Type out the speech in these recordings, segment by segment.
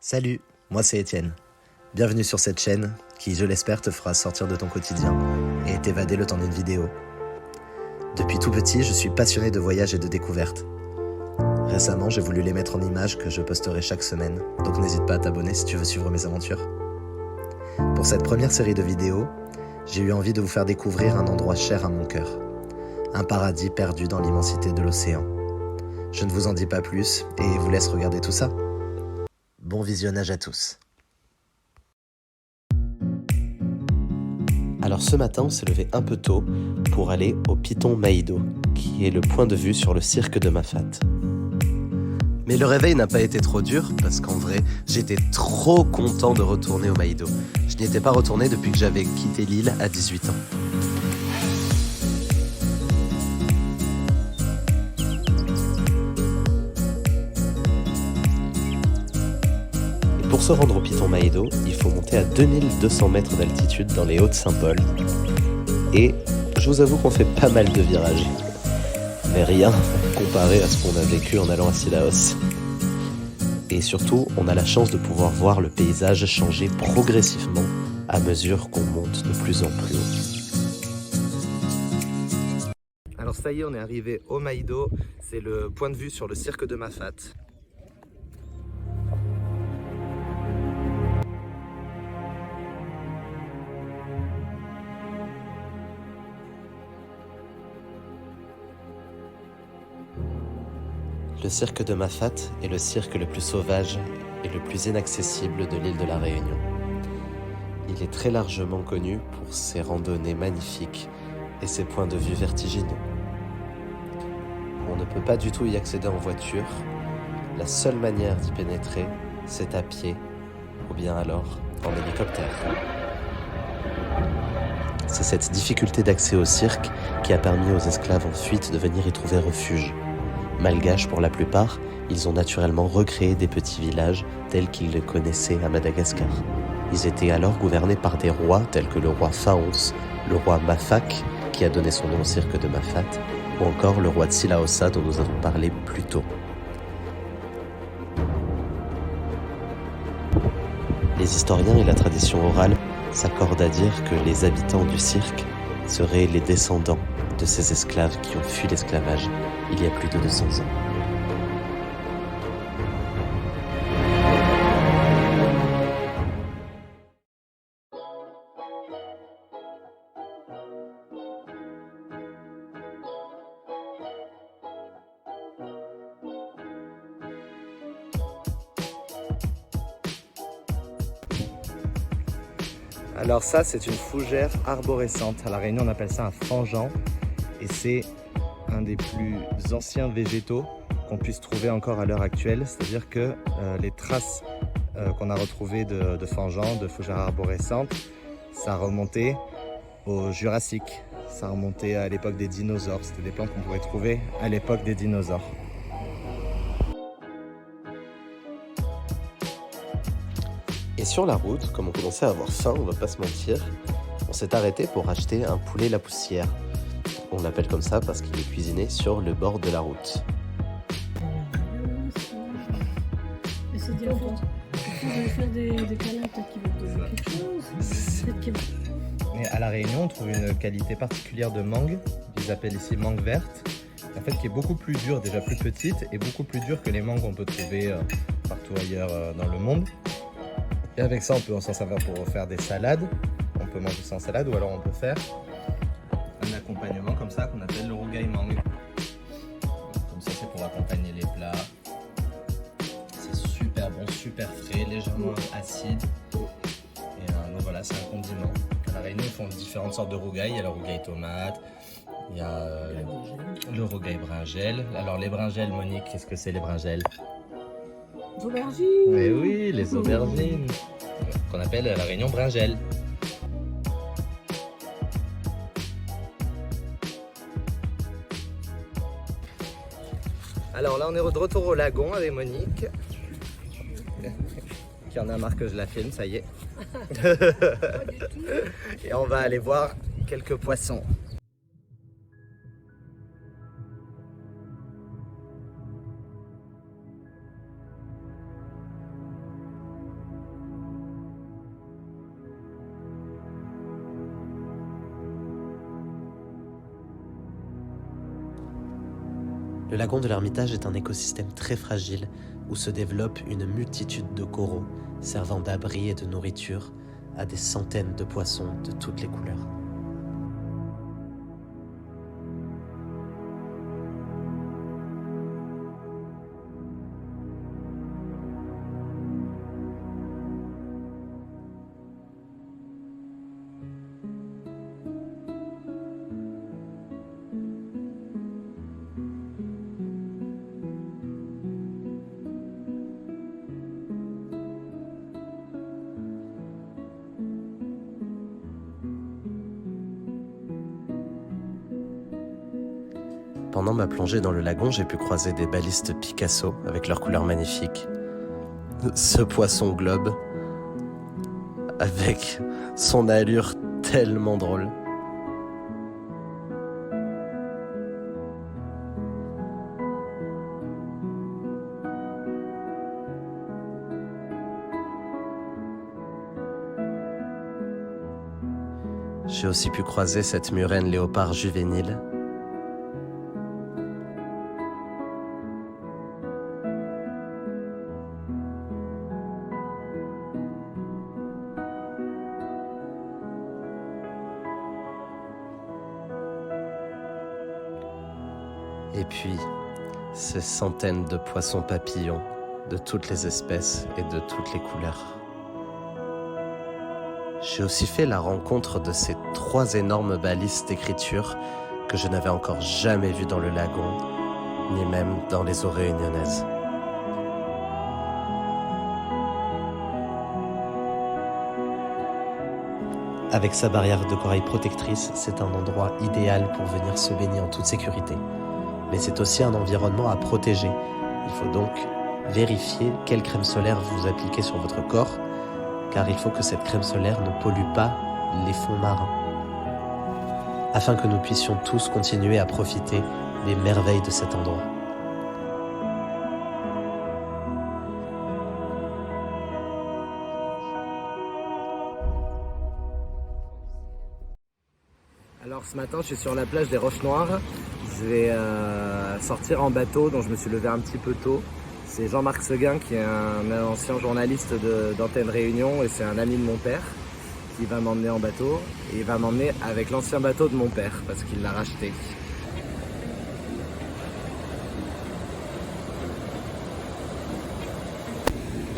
Salut, moi c'est Étienne. Bienvenue sur cette chaîne qui, je l'espère, te fera sortir de ton quotidien et t'évader le temps d'une vidéo. Depuis tout petit, je suis passionné de voyage et de découverte. Récemment, j'ai voulu les mettre en images que je posterai chaque semaine, donc n'hésite pas à t'abonner si tu veux suivre mes aventures. Pour cette première série de vidéos, j'ai eu envie de vous faire découvrir un endroit cher à mon cœur. Un paradis perdu dans l'immensité de l'océan. Je ne vous en dis pas plus et vous laisse regarder tout ça. Bon visionnage à tous. Alors ce matin, on s'est levé un peu tôt pour aller au Piton Maïdo, qui est le point de vue sur le cirque de Mafate. Mais le réveil n'a pas été trop dur, parce qu'en vrai, j'étais trop content de retourner au Maïdo. Je n'y étais pas retourné depuis que j'avais quitté l'île à 18 ans. Pour se rendre au Piton Maïdo, il faut monter à 2200 mètres d'altitude dans les Hauts-de-Saint-Paul. Et je vous avoue qu'on fait pas mal de virages. Mais rien comparé à ce qu'on a vécu en allant à Cilaos. Et surtout, on a la chance de pouvoir voir le paysage changer progressivement à mesure qu'on monte de plus en plus haut. Alors ça y est, on est arrivé au Maïdo. C'est le point de vue sur le cirque de Mafate. Le cirque de Mafate est le cirque le plus sauvage et le plus inaccessible de l'île de la Réunion. Il est très largement connu pour ses randonnées magnifiques et ses points de vue vertigineux. On ne peut pas du tout y accéder en voiture. La seule manière d'y pénétrer, c'est à pied ou bien alors en hélicoptère. C'est cette difficulté d'accès au cirque qui a permis aux esclaves en fuite de venir y trouver refuge. Malgaches pour la plupart, ils ont naturellement recréé des petits villages tels qu'ils les connaissaient à Madagascar. Ils étaient alors gouvernés par des rois tels que le roi Faons, le roi Mafak, qui a donné son nom au cirque de Mafate, ou encore le roi Tsilaosa dont nous avons parlé plus tôt. Les historiens et la tradition orale s'accordent à dire que les habitants du cirque seraient les descendants de ces esclaves qui ont fui l'esclavage il y a plus de 200 ans. Alors ça, c'est une fougère arborescente. À La Réunion, on appelle ça un fangeant. Et c'est un des plus anciens végétaux qu'on puisse trouver encore à l'heure actuelle. C'est-à-dire que les traces qu'on a retrouvées de fangeant, de fougère arborescente, ça remontait au Jurassique. Ça remontait à l'époque des dinosaures. C'était des plantes qu'on pouvait trouver à l'époque des dinosaures. Et sur la route, comme on commençait à avoir faim, on va pas se mentir, on s'est arrêté pour acheter un poulet la poussière. On l'appelle comme ça parce qu'il est cuisiné sur le bord de la route. Mais c'est différent. Vous allez faire des câlins, peut-être qu'ils vont te donner quelque chose. Peut-être qu'ils vont... Mais à La Réunion, on trouve une qualité particulière de mangue, qu'ils appellent ici mangue verte, en fait qui est beaucoup plus dure, déjà plus petite, et beaucoup plus dure que les mangues qu'on peut trouver partout ailleurs dans le monde. Et avec ça, on peut s'en servir pour faire des salades. On peut manger ça en salade, ou alors on peut faire un accompagnement comme ça qu'on appelle le rougail mangue. Comme ça, c'est pour accompagner les plats. C'est super bon, super frais, légèrement acide. Et donc voilà, c'est un condiment. À La Réunion, ils font différentes sortes de rougail. Il y a le rougail tomate, il y a le rougail bringel. Alors les bringelles, Monique, qu'est-ce que c'est les bringelles? Aubergines. Mais oui, les aubergines, qu'on appelle à La Réunion bringelles. Alors là, on est de retour au lagon avec Monique, qui en a marre que je la filme, ça y est. Et on va aller voir quelques poissons. Le lagon de l'Ermitage est un écosystème très fragile où se développe une multitude de coraux servant d'abri et de nourriture à des centaines de poissons de toutes les couleurs. Pendant ma plongée dans le lagon, j'ai pu croiser des balistes Picasso avec leurs couleurs magnifiques. Ce poisson globe, avec son allure tellement drôle. J'ai aussi pu croiser cette murène léopard juvénile. Et puis, ces centaines de poissons papillons de toutes les espèces et de toutes les couleurs. J'ai aussi fait la rencontre de ces 3 énormes balises d'écriture que je n'avais encore jamais vues dans le lagon, ni même dans les eaux réunionnaises. Avec sa barrière de corail protectrice, c'est un endroit idéal pour venir se baigner en toute sécurité. Mais c'est aussi un environnement à protéger. Il faut donc vérifier quelle crème solaire vous appliquez sur votre corps, car il faut que cette crème solaire ne pollue pas les fonds marins, afin que nous puissions tous continuer à profiter des merveilles de cet endroit. Alors ce matin je suis sur la plage des Roches Noires, je vais sortir en bateau, donc je me suis levé un petit peu tôt. C'est Jean-Marc Seguin qui est un ancien journaliste d'Antenne Réunion et c'est un ami de mon père qui va m'emmener en bateau et il va m'emmener avec l'ancien bateau de mon père parce qu'il l'a racheté.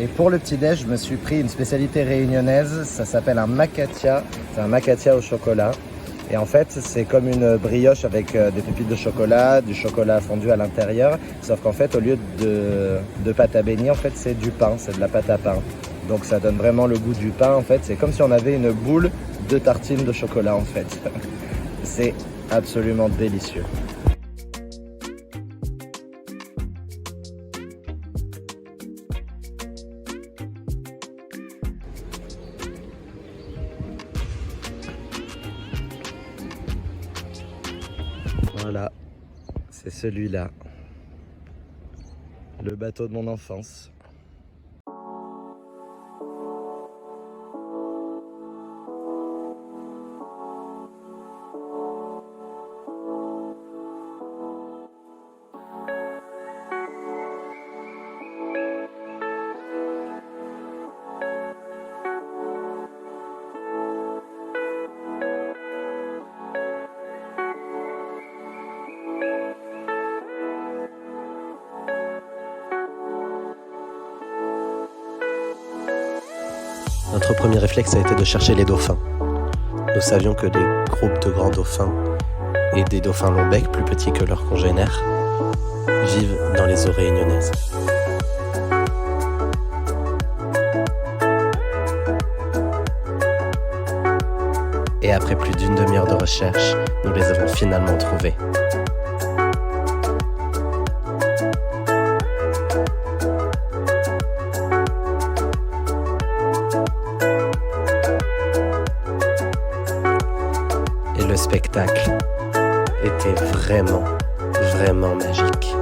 Et pour le petit-déj, je me suis pris une spécialité réunionnaise, ça s'appelle un macatia, c'est un macatia au chocolat. Et en fait, c'est comme une brioche avec des pépites de chocolat, du chocolat fondu à l'intérieur. Sauf qu'en fait, au lieu de pâte à beignet, en fait, c'est du pain, c'est de la pâte à pain. Donc ça donne vraiment le goût du pain, en fait. C'est comme si on avait une boule de tartine de chocolat, en fait. C'est absolument délicieux. Voilà, c'est celui-là, le bateau de mon enfance. Notre premier réflexe a été de chercher les dauphins. Nous savions que des groupes de grands dauphins et des dauphins long-bec plus petits que leurs congénères vivent dans les eaux réunionnaises. Et après plus d'une demi-heure de recherche, nous les avons finalement trouvés. Et le spectacle était vraiment, vraiment magique.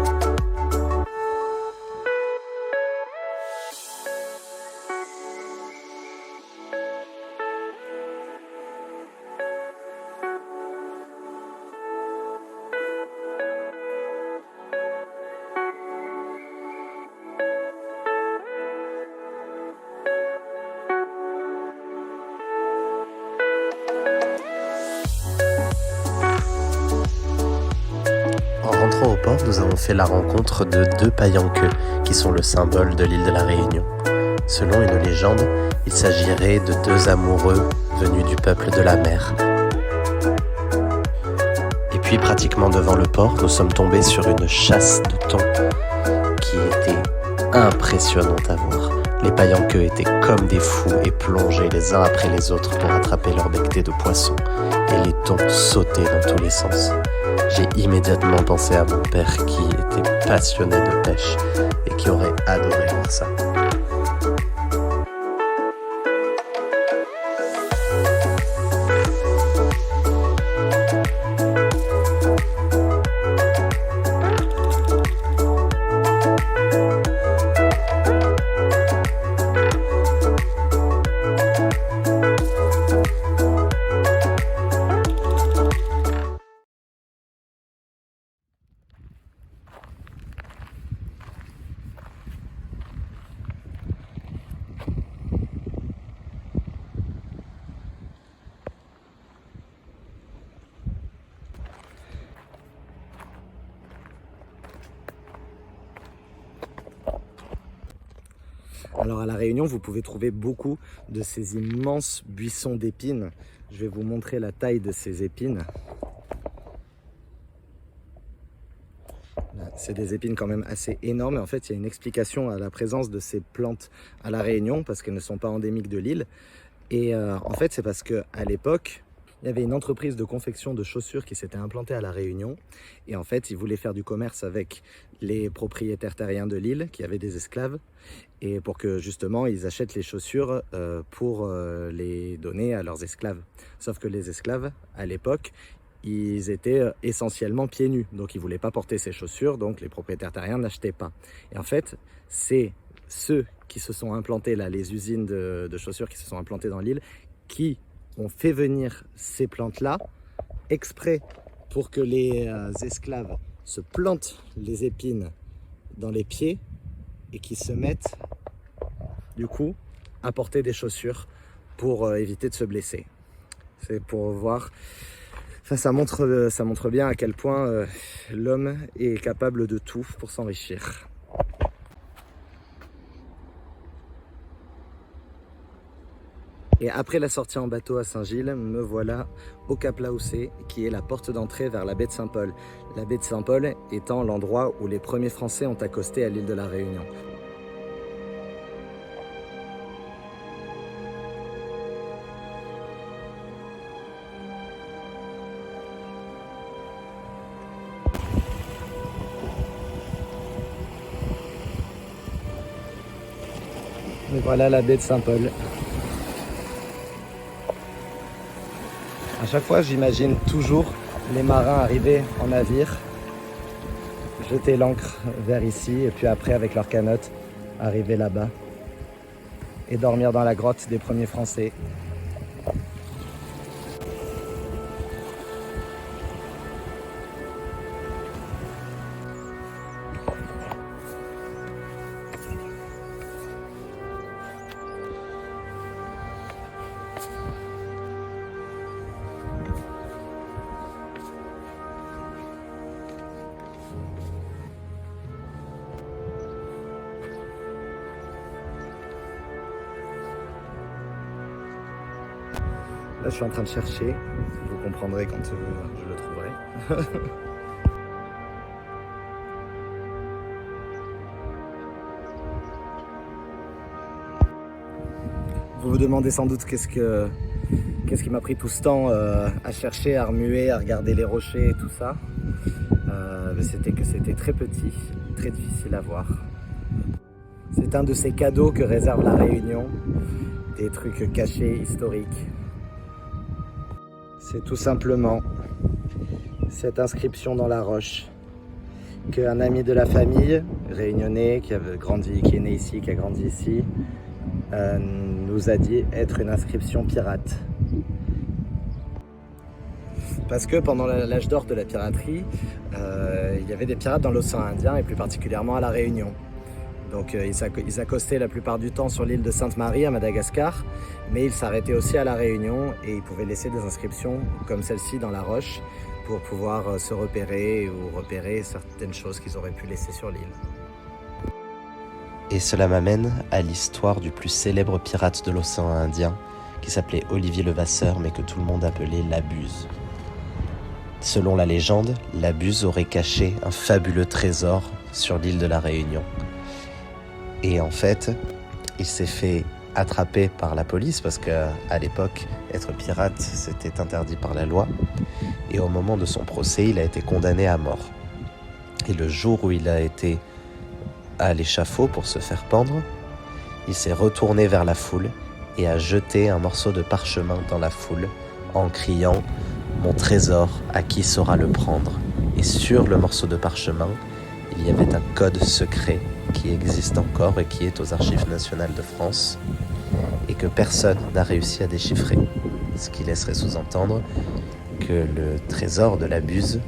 fait la rencontre de deux paillanqueux qui sont le symbole de l'île de la Réunion. Selon une légende, il s'agirait de deux amoureux venus du peuple de la mer. Et puis pratiquement devant le port, nous sommes tombés sur une chasse de thon qui était impressionnante à voir. Les paillanqueux étaient comme des fous et plongeaient les uns après les autres pour attraper leur becqueté de poisson. Et les thons sautaient dans tous les sens. J'ai immédiatement pensé à mon père qui était passionné de pêche et qui aurait adoré voir ça. Alors à La Réunion, vous pouvez trouver beaucoup de ces immenses buissons d'épines. Je vais vous montrer la taille de ces épines. C'est des épines quand même assez énormes. Et en fait, il y a une explication à la présence de ces plantes à La Réunion parce qu'elles ne sont pas endémiques de l'île. Et en fait, c'est parce qu'à l'époque, il y avait une entreprise de confection de chaussures qui s'était implantée à La Réunion. Et en fait, ils voulaient faire du commerce avec les propriétaires terriens de l'île qui avaient des esclaves. Et pour que justement, ils achètent les chaussures pour les donner à leurs esclaves. Sauf que les esclaves, à l'époque, ils étaient essentiellement pieds nus. Donc, ils ne voulaient pas porter ces chaussures. Donc, les propriétaires terriens n'achetaient pas. Et en fait, c'est ceux qui se sont implantés là, les usines de chaussures qui se sont implantées dans l'île, qui ont fait venir ces plantes-là exprès pour que les esclaves se plantent les épines dans les pieds et qui se mettent du coup à porter des chaussures pour éviter de se blesser. C'est pour voir, enfin, ça montre bien à quel point l'homme est capable de tout pour s'enrichir. Et après la sortie en bateau à Saint-Gilles, me voilà au Cap Laoussé, qui est la porte d'entrée vers la baie de Saint-Paul. La baie de Saint-Paul étant l'endroit où les premiers Français ont accosté à l'île de la Réunion. Et voilà la baie de Saint-Paul. À chaque fois, j'imagine toujours les marins arriver en navire, jeter l'ancre vers ici, et puis après, avec leur canotte, arriver là-bas et dormir dans la grotte des premiers Français. Là, je suis en train de chercher. Vous comprendrez quand je le trouverai. Vous vous demandez sans doute qu'est-ce qui m'a pris tout ce temps à chercher, à remuer, à regarder les rochers et tout ça. C'était que c'était très petit, très difficile à voir. C'est un de ces cadeaux que réserve la Réunion, des trucs cachés, historiques. C'est tout simplement cette inscription dans la roche qu'un ami de la famille, réunionnais, qui est né ici, qui a grandi ici, nous a dit être une inscription pirate. Parce que pendant l'âge d'or de la piraterie, il y avait des pirates dans l'océan Indien et plus particulièrement à La Réunion. Donc ils accostaient la plupart du temps sur l'île de Sainte-Marie à Madagascar, mais ils s'arrêtaient aussi à La Réunion et ils pouvaient laisser des inscriptions comme celle-ci dans la roche pour pouvoir se repérer ou repérer certaines choses qu'ils auraient pu laisser sur l'île. Et cela m'amène à l'histoire du plus célèbre pirate de l'océan Indien, qui s'appelait Olivier Levasseur, mais que tout le monde appelait la Buse. Selon la légende, la Buse aurait caché un fabuleux trésor sur l'île de la Réunion. Et en fait, il s'est fait attrapé par la police parce qu'à l'époque, être pirate, c'était interdit par la loi. Et au moment de son procès, il a été condamné à mort. Et le jour où il a été à l'échafaud pour se faire pendre, il s'est retourné vers la foule et a jeté un morceau de parchemin dans la foule en criant « Mon trésor, à qui saura le prendre ?» Et sur le morceau de parchemin, il y avait un code secret qui existe encore et qui est aux Archives nationales de France et que personne n'a réussi à déchiffrer. Ce qui laisserait sous-entendre que le trésor de la Buse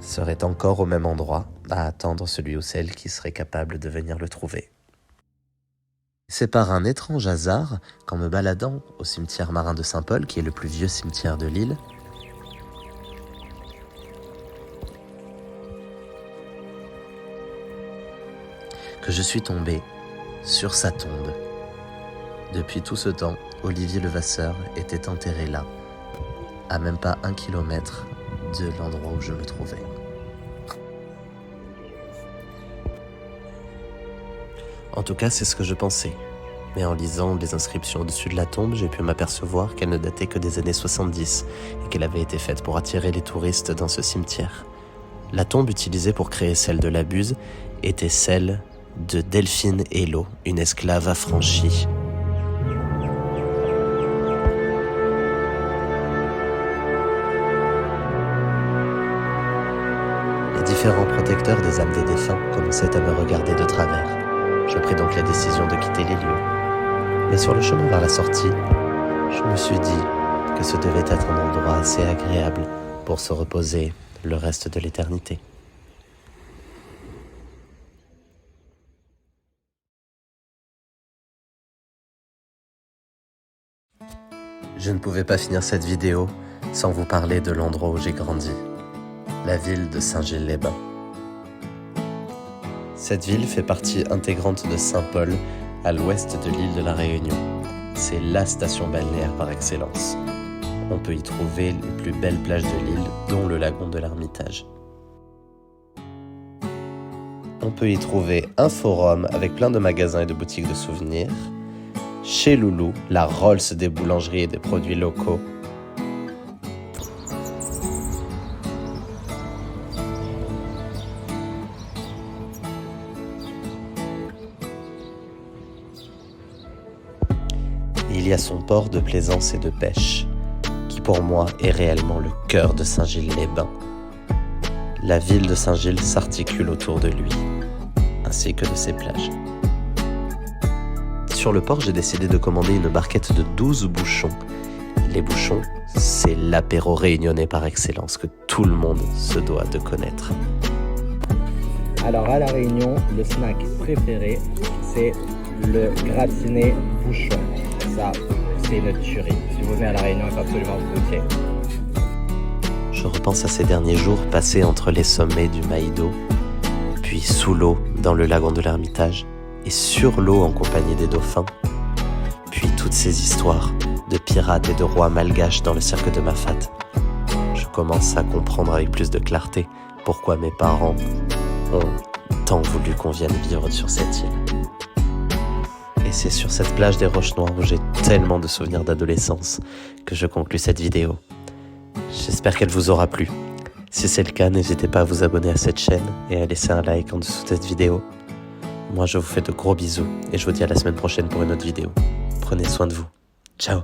serait encore au même endroit à attendre celui ou celle qui serait capable de venir le trouver. C'est par un étrange hasard qu'en me baladant au cimetière marin de Saint-Paul, qui est le plus vieux cimetière de l'île, que je suis tombé sur sa tombe. Depuis tout ce temps, Olivier Levasseur était enterré là, à même pas 1 kilomètre de l'endroit où je me trouvais. En tout cas, c'est ce que je pensais. Mais en lisant les inscriptions au-dessus de la tombe, j'ai pu m'apercevoir qu'elle ne datait que des années 70 et qu'elle avait été faite pour attirer les touristes dans ce cimetière. La tombe utilisée pour créer celle de la Buse était celle de Delphine Hello, une esclave affranchie. Les différents protecteurs des âmes des défunts commençaient à me regarder de travers. Je pris donc la décision de quitter les lieux. Mais sur le chemin vers la sortie, je me suis dit que ce devait être un endroit assez agréable pour se reposer le reste de l'éternité. Je ne pouvais pas finir cette vidéo sans vous parler de l'endroit où j'ai grandi, la ville de Saint-Gilles-les-Bains. Cette ville fait partie intégrante de Saint-Paul, à l'ouest de l'île de la Réunion. C'est la station balnéaire par excellence. On peut y trouver les plus belles plages de l'île, dont le lagon de l'Ermitage. On peut y trouver un forum avec plein de magasins et de boutiques de souvenirs. Chez Loulou, la Rolls des boulangeries et des produits locaux. Il y a son port de plaisance et de pêche, qui pour moi est réellement le cœur de Saint-Gilles-les-Bains. La ville de Saint-Gilles s'articule autour de lui, ainsi que de ses plages. Sur le port, j'ai décidé de commander une barquette de 12 bouchons. Les bouchons, c'est l'apéro réunionnais par excellence que tout le monde se doit de connaître. Alors à La Réunion, le snack préféré, c'est le gratiné bouchon. Ça, c'est une tuerie. Si vous venez à La Réunion, il faut absolument vous goûter. Je repense à ces derniers jours passés entre les sommets du Maïdo, puis sous l'eau dans le lagon de l'Ermitage, et sur l'eau en compagnie des dauphins, puis toutes ces histoires de pirates et de rois malgaches dans le cirque de Mafat. Je commence à comprendre avec plus de clarté pourquoi mes parents ont tant voulu qu'on vienne vivre sur cette île. Et c'est sur cette plage des Roches Noires où j'ai tellement de souvenirs d'adolescence que je conclus cette vidéo. J'espère qu'elle vous aura plu. Si c'est le cas, n'hésitez pas à vous abonner à cette chaîne et à laisser un like en dessous de cette vidéo. Moi, je vous fais de gros bisous et je vous dis à la semaine prochaine pour une autre vidéo. Prenez soin de vous. Ciao!